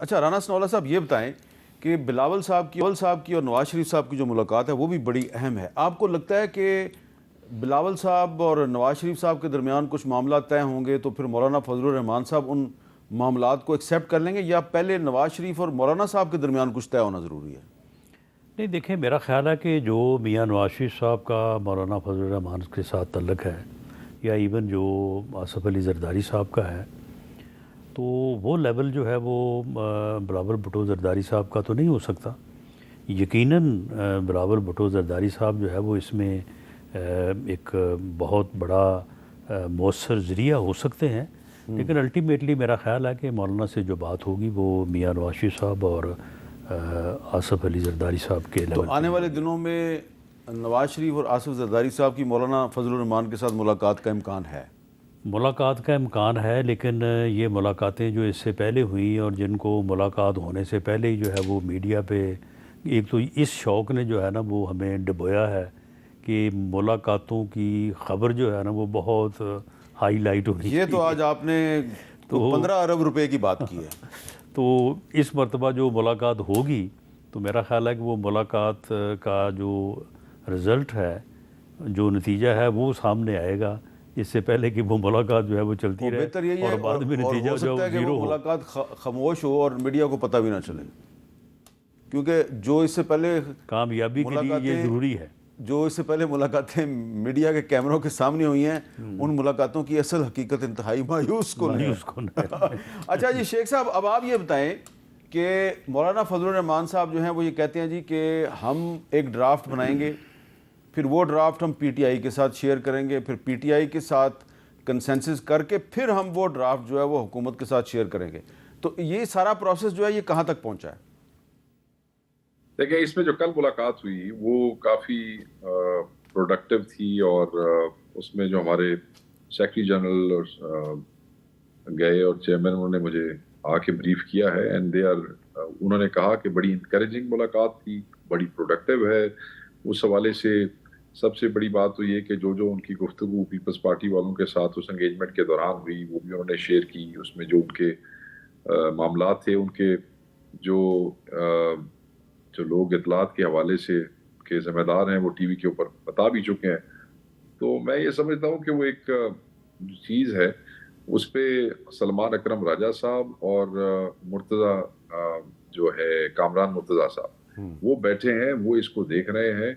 اچھا رانا ثناءاللہ صاحب یہ بتائیں کہ بلاول صاحب کی اور نواز شریف صاحب کی جو ملاقات ہے وہ بھی بڑی اہم ہے. آپ کو لگتا ہے کہ بلاول صاحب اور نواز شریف صاحب کے درمیان کچھ معاملات طے ہوں گے تو پھر مولانا فضل الرحمان صاحب ان معاملات کو ایکسیپٹ کر لیں گے، یا پہلے نواز شریف اور مولانا صاحب کے درمیان کچھ طے ہونا ضروری ہے؟ نہیں دیکھیں، میرا خیال ہے کہ جو میاں نواز شریف صاحب کا مولانا فضل الرحمان کے ساتھ تعلق ہے، یا ایون جو آصف علی زرداری صاحب کا ہے، تو وہ لیول جو ہے وہ بلاول بھٹو زرداری صاحب کا تو نہیں ہو سکتا. یقیناً بلاول بھٹو زرداری صاحب جو ہے وہ اس میں ایک بہت بڑا مؤثر ذریعہ ہو سکتے ہیں، لیکن الٹیمیٹلی میرا خیال ہے کہ مولانا سے جو بات ہوگی وہ میاں نواز شریف صاحب اور آصف علی زرداری صاحب کے لیول تو آنے والے دنوں میں نواز شریف اور آصف زرداری صاحب کی مولانا فضل الرحمان کے ساتھ ملاقات کا امکان ہے؟ ملاقات کا امکان ہے، لیکن یہ ملاقاتیں جو اس سے پہلے ہوئیں اور جن کو ملاقات ہونے سے پہلے ہی جو ہے وہ میڈیا پہ ایک تو اس شوق نے جو ہے نا وہ ہمیں ڈبویا ہے کہ ملاقاتوں کی خبر جو ہے نا وہ بہت ہائی لائٹ ہونی یہ تو آج آپ نے 15 ارب روپے کی بات کی ہے. تو اس مرتبہ جو ملاقات ہوگی تو میرا خیال ہے کہ وہ ملاقات کا جو رزلٹ ہے، جو نتیجہ ہے وہ سامنے آئے گا، اس سے پہلے کہ وہ ملاقات جو ہے وہ چلتی رہے بہتر یہی ہے اور بعد میں نتیجہ ہو جو سکتا ہے کہ زیرو وہ ہو. ملاقات خاموش ہو اور میڈیا کو پتہ بھی نہ چلے، کیونکہ جو اس سے پہلے کامیابی کے لیے یہ ضروری ہے. جو اس سے پہلے ملاقاتیں میڈیا کے کیمروں کے سامنے ہوئی ہیں، ان ملاقاتوں کی اصل حقیقت انتہائی مایوس کن ہے. اچھا جی شیخ صاحب، اب آپ یہ بتائیں کہ مولانا فضل الرحمان صاحب جو ہیں وہ یہ کہتے ہیں جی کہ ہم ایک ڈرافٹ بنائیں گے، پھر وہ ڈرافٹ ہم پی ٹی آئی کے ساتھ شیئر کریں گے، پھر پی ٹی آئی کے ساتھ کنسنسس کر کے پھر ہم وہ ڈرافٹ جو ہے وہ حکومت کے ساتھ شیئر کریں گے. تو یہ سارا پروسیس جو ہے یہ کہاں تک پہنچا ہے؟ دیکھیں، اس میں جو کل ملاقات ہوئی وہ کافی پروڈکٹیو تھی، اور اس میں جو ہمارے سیکرٹری جنرل گئے اور چیئرمین انہوں نے مجھے آ کے بریف کیا ہے، اینڈ انہوں نے کہا کہ بڑی انکریجنگ ملاقات تھی، بڑی پروڈکٹیو ہے. اس حوالے سے سب سے بڑی بات تو یہ کہ جو ان کی گفتگو پیپلز پارٹی والوں کے ساتھ اس انگیجمنٹ کے دوران ہوئی وہ بھی انہوں نے شیئر کی. اس میں جو ان کے معاملات تھے، ان کے جو لوگ اطلاعات کے حوالے سے کے ذمہ دار ہیں وہ ٹی وی کے اوپر بتا بھی چکے ہیں. تو میں یہ سمجھتا ہوں کہ وہ ایک چیز ہے، اس پہ سلمان اکرم راجہ صاحب اور مرتضی جو ہے کامران مرتضی صاحب وہ بیٹھے ہیں، وہ اس کو دیکھ رہے ہیں،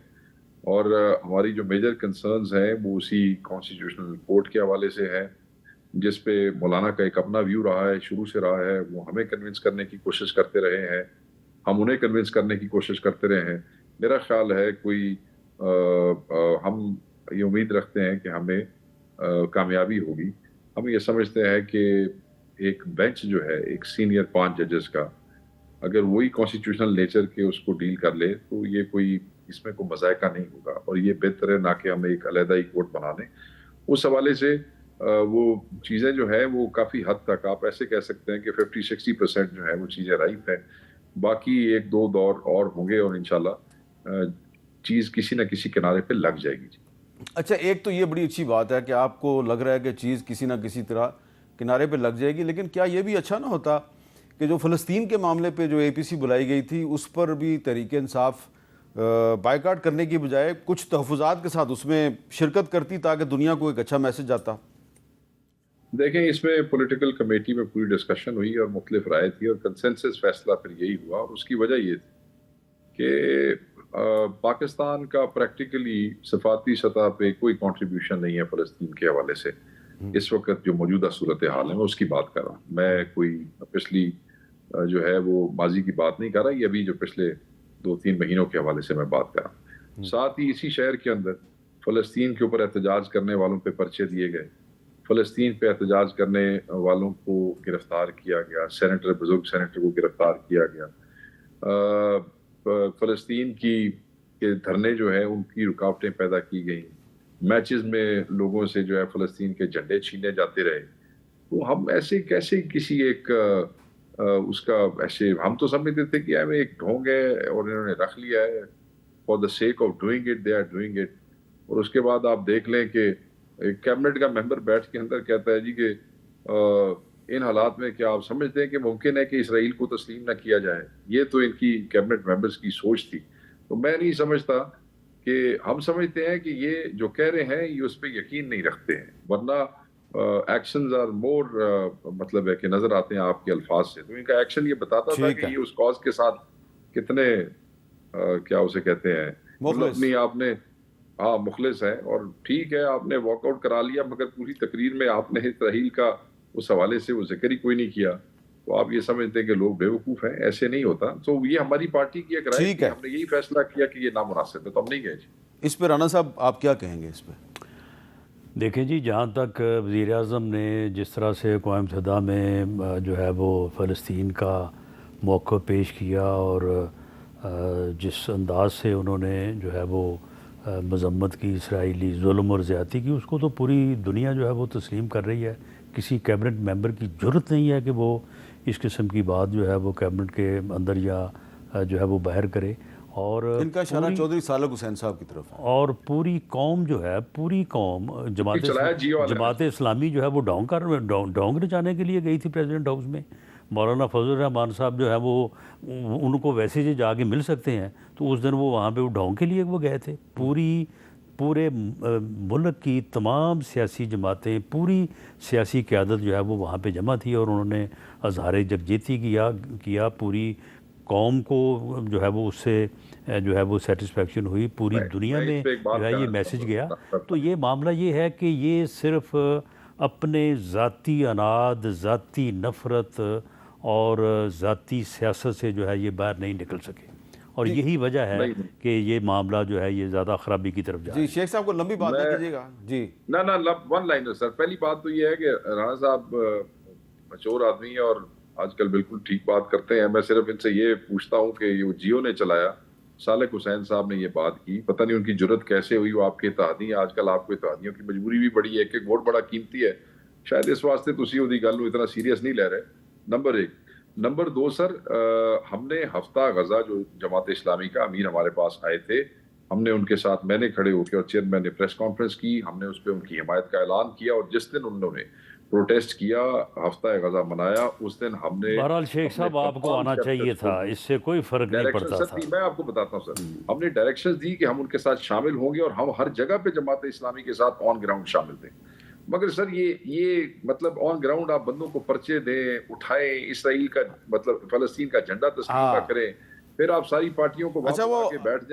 اور ہماری جو میجر کنسرنز ہیں وہ اسی کانسٹیٹیوشنل رپورٹ کے حوالے سے ہیں، جس پہ مولانا کا ایک اپنا ویو رہا ہے، شروع سے رہا ہے. وہ ہمیں کنونس کرنے کی کوشش کرتے رہے ہیں، ہم انہیں کنونس کرنے کی کوشش کرتے رہے ہیں. میرا خیال ہے ہم یہ امید رکھتے ہیں کہ ہمیں کامیابی ہوگی. ہم یہ سمجھتے ہیں کہ ایک بینچ جو ہے ایک سینئر 5 ججز کا، اگر وہی کانسٹیٹیوشنل نیچر کے اس کو ڈیل کر لے تو یہ اس میں کوئی مذائقہ نہیں ہوگا، اور یہ بہتر ہے نہ کہ ہم ایک علیحدہ ہی کورٹ بنا لیں. اس حوالے سے وہ چیزیں جو ہیں وہ کافی حد تک آپ ایسے کہہ سکتے ہیں کہ 50-60% جو ہے وہ چیزیں رائف ہیں. باقی 1-2 دور اور ہوں گے اور انشاءاللہ چیز کسی نہ کسی کنارے پہ لگ جائے گی. اچھا، ایک تو یہ بڑی اچھی بات ہے کہ آپ کو لگ رہا ہے کہ چیز کسی نہ کسی طرح کنارے پہ لگ جائے گی، لیکن کیا یہ بھی اچھا نہ ہوتا کہ جو فلسطین کے معاملے پہ جو اے پی سی بلائی گئی تھی اس پر بھی تحریک انصاف بائیکاٹ کرنے کی بجائے کچھ تحفظات کے ساتھ اس میں شرکت کرتی تاکہ دنیا کو ایک اچھا میسج آتا؟ دیکھیں، اس میں پولیٹیکل کمیٹی میں پوری ڈسکشن ہوئی اور مختلف رائے تھی، اور کنسنسس فیصلہ پھر یہی ہوا، اور اس کی وجہ یہ تھی کہ پاکستان کا پریکٹیکلی صفاتی سطح پہ کوئی کنٹریبیوشن نہیں ہے فلسطین کے حوالے سے. اس وقت جو موجودہ صورتحال ہے میں اس کی بات کر رہا ہوں، میں کوئی پچھلی جو ہے وہ ماضی کی بات نہیں کر رہا، یہ ابھی جو پچھلے 2-3 مہینوں کے حوالے سے میں بات کر رہا ہوں. ساتھ ہی اسی شہر کے اندر فلسطین کے اوپر احتجاج کرنے والوں پہ پرچے دیے گئے، فلسطین پہ احتجاج کرنے والوں کو گرفتار کیا گیا، بزرگ سینیٹر کو گرفتار کیا گیا. فلسطین کے دھرنے جو ہے ان کی رکاوٹیں پیدا کی گئیں، میچز میں لوگوں سے جو ہے فلسطین کے جھنڈے چھینے جاتے رہے. تو ہم ایسے کیسے کسی ایک اس کا ایسے ہم تو سمجھتے تھے کہ ہمیں ایک ڈھونگ ہے اور انہوں نے رکھ لیا ہے for the sake of doing it, they are doing it. اور اس کے بعد آپ دیکھ لیں کہ ایک کیبنٹ کا ممبر بیٹھ کے اندر کہتا ہے جی کہ ان حالات میں کیا آپ سمجھتے ہیں کہ ممکن ہے کہ اسرائیل کو تسلیم نہ کیا جائے؟ یہ تو ان کی کیبنٹ ممبرز کی سوچ تھی. تو میں نہیں سمجھتا کہ ہم سمجھتے ہیں کہ یہ جو کہہ رہے ہیں یہ اس پہ یقین نہیں رکھتے ہیں، ورنہ ایکشنز آر مور مطلب ہے کہ نظر آتے ہیں آپ کے الفاظ سے. تو ان کا ایکشن یہ بتاتا تھا کہ یہ اس کاز کے ساتھ کتنے کیا اسے کہتے ہیں اپنی آپ نے مخلص ہے. اور ٹھیک ہے آپ نے واک آؤٹ کرا لیا، مگر پوری تقریر میں آپ نے اسرائیل کا اس حوالے سے وہ ذکر ہی کوئی نہیں کیا. تو آپ یہ سمجھتے ہیں کہ لوگ بیوقوف ہیں، ایسے نہیں ہوتا. تو یہ ہماری پارٹی کی ایک رائے ہے، ہم نے یہی فیصلہ کیا کہ یہ نامناسب ہے، تو ہم نہیں گئے. اس پہ رانا صاحب آپ کیا کہیں گے اس پہ؟ دیکھیں جی، جہاں تک وزیر اعظم نے جس طرح سے اقوام متحدہ میں جو ہے وہ فلسطین کا موقف پیش کیا اور جس انداز سے انہوں نے جو ہے وہ مذمت کی اسرائیلی ظلم اور زیادتی کی، اس کو تو پوری دنیا جو ہے وہ تسلیم کر رہی ہے. کسی کیبنٹ ممبر کی جرت نہیں ہے کہ وہ اس قسم کی بات جو ہے وہ کیبنٹ کے اندر یا جو ہے وہ باہر کرے. اور ان کا اشارہ چودھری سالک حسین صاحب کی طرف ہے. اور پوری قوم جو ہے، پوری قوم جماعت اسلامی جو ہے وہ ڈونگ رچانے کے لیے گئی تھی پریزیڈنٹ ہاؤس میں. مولانا فضل الرحمان صاحب جو ہے وہ ان کو ویسے جو جا کے مل سکتے ہیں، تو اس دن وہ وہاں پہ وہ ڈونگ کے لیے وہ گئے تھے. پورے ملک کی تمام سیاسی جماعتیں، پوری سیاسی قیادت جو ہے وہ وہاں پہ جمع تھی، اور انہوں نے اظہار یکجہتی کیا. پوری قوم کو جو ہے وہ اس سے جو ہے وہ سیٹسفیکشن ہوئی. پوری دنیا میں جو ہے یہ میسج گیا. تو یہ معاملہ یہ ہے کہ یہ صرف اپنے ذاتی اناد، ذاتی نفرت اور ذاتی سیاست سے جو ہے یہ باہر نہیں نکل سکے، اور یہی وجہ ہے کہ یہ معاملہ جو ہے یہ زیادہ خرابی کی طرف جا رہا ہے. جی شیخ صاحب کو لمبی بات نہ کیجیے گا. جی نہ ون لائنر سر. پہلی بات تو یہ ہے کہ رانا صاحب مچور آدمی ہیں اور آج کل بالکل ٹھیک بات کرتے ہیں. میں صرف ان سے یہ پوچھتا ہوں کہ یہ جیو نے چلایا، سالک حسین صاحب نے یہ بات کی، پتہ نہیں ان کی جرت کیسے ہوئی. وہ آپ کے اتحادی ہیں، آج کل آپ کو اتحادیوں کی مجبوری بھی بڑی ہے کہ ووٹ بڑا قیمتی ہے، شاید اس واسطے تسی وہ گل اتنا سیریس نہیں لے رہے. نمبر 1. نمبر 2 سر، ہم نے ہفتہ غزہ جو جماعت اسلامی کا امیر ہمارے پاس آئے تھے، ہم نے ان کے ساتھ، میں نے کھڑے ہو کے اور چیئرمین نے پریس کانفرنس کی، ہم نے اس پہ ان کی حمایت کا اعلان کیا. اور جس دن انہوں نے پروٹیسٹ کیا، ہفتہ غزہ منایا، اس دن ہم نے بہرحال شیخ صاحب آپ کو آنا چاہیے تھا، اس سے کوئی فرق نہیں پڑتا تھا. میں آپ کو بتاتا ہوں سر، ہم نے ڈائریکشنز دی کہ ہم ان کے ساتھ شامل ہوں گے اور ہم ہر جگہ پہ جماعت اسلامی کے ساتھ آن گراؤنڈ شامل تھے. مگر سر یہ مطلب آن گراؤنڈ آپ بندوں کو پرچے دیں، اٹھائیں، اسرائیل کا مطلب فلسطین کا جھنڈا تسلیم نہ کریں، پھر آپ ساری پارٹیوں کو وہاں پہ بیٹھ جائیں.